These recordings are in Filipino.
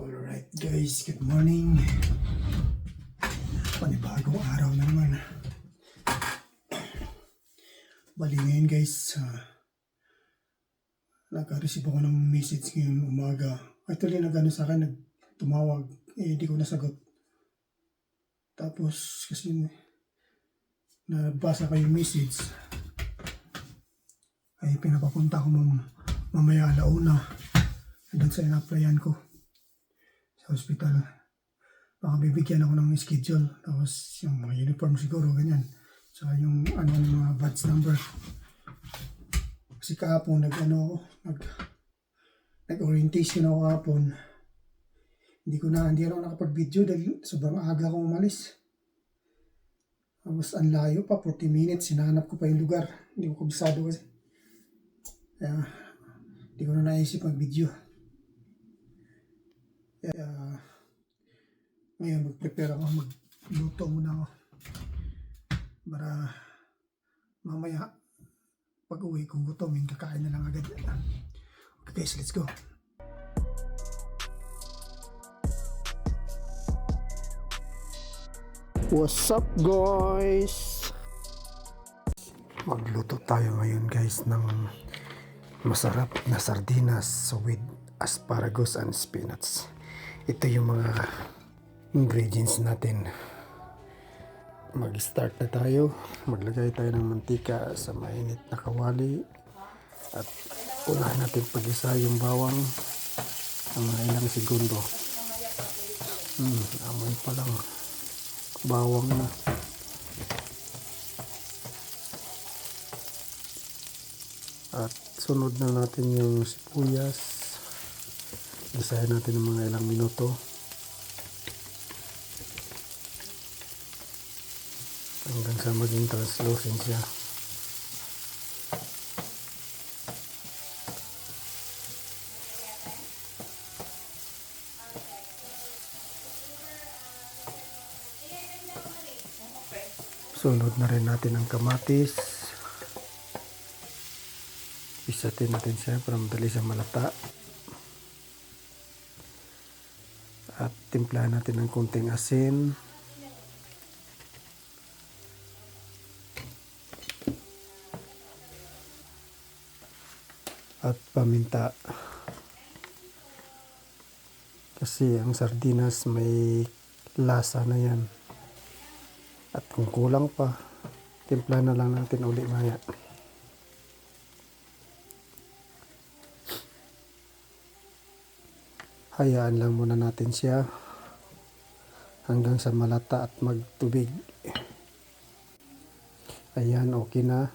Alright guys, good morning. Panibagong araw na naman. Bali ngayon guys, nag-receive ako ng message ngayong umaga. Actually nag-ano sa akin, nagtumawag, di ko nasagot. Tapos kasi nabasa ko yung message, ay pinapapunta ko mamaya alauna doon sa ina-applyan ko sa hospital. Baka bibigyan ako ng schedule, tapos yung mga uniform siguro, ganyan. So yung mga badge number. Kasi kahapon nag-orientation ako kahapon. Hindi ako nakapag-video dahil sobrang aga akong umalis. Tapos ang layo pa, 40 minutes, hinahanap ko pa yung lugar. Hindi ko kabisado kasi. Kaya hindi ko na naisip mag-video. Kaya ngayon mag-prepare ako, magluto muna ako para mamaya pag uwi kung gutom, kakain na lang agad. Okay guys, let's go. What's up guys? Magluto tayo ngayon guys ng masarap na sardinas with asparagus and spinach. Ito yung mga ingredients natin. Mag-start na tayo. Maglagay tayo ng mantika sa mainit na kawali at unahin natin pag-isa yung bawang ng mga ilang segundo. Amoy pa lang bawang na. At sunod na natin yung sibuyas. Isahin natin ng mga ilang minuto hanggang sa maging translucent siya. Sunod na rin natin ang kamatis. Isatin natin siya para madali siyang malata. At timplahan natin ng konting asin. At paminta. Kasi ang sardinas may lasa na yan. At kung kulang pa, timplahan na lang natin uli maya. Hayaan lang muna natin siya hanggang sa malata at magtubig. Ayan, okay na.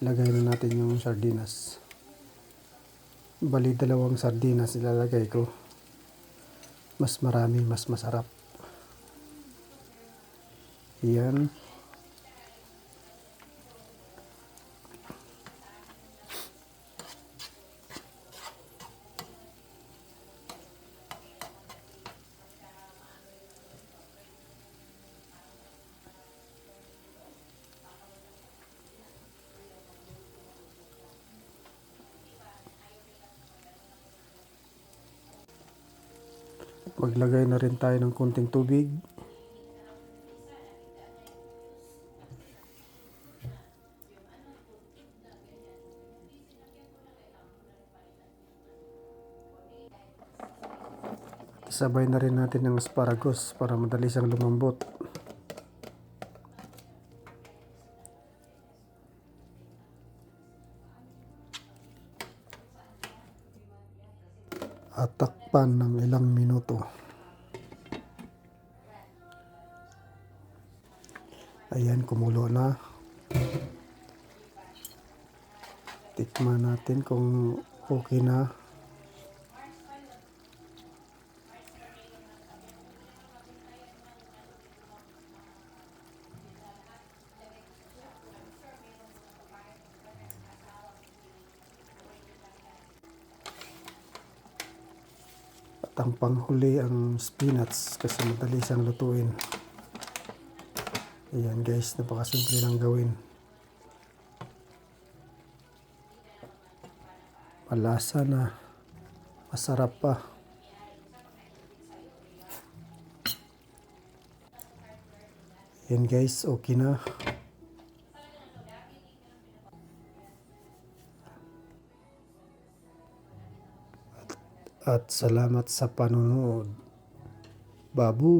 Lagay na natin yung sardinas. Bali 2 sardinas ilalagay ko. Mas marami, mas masarap. Ayan. Maglagay na rin tayo ng konting tubig. Sabay na rin natin ng asparagus para madali siyang lumambot. At takpan ng ilang minuto. Ayan, kumulo na. Tikman natin kung okay na. At ang panghuli ang spinach kasi madali siyang lutuin. Ayan guys, napakasimple lang gawin. Malasa na, masarap pa. Yan guys, okay na. At salamat sa panonood. Babu!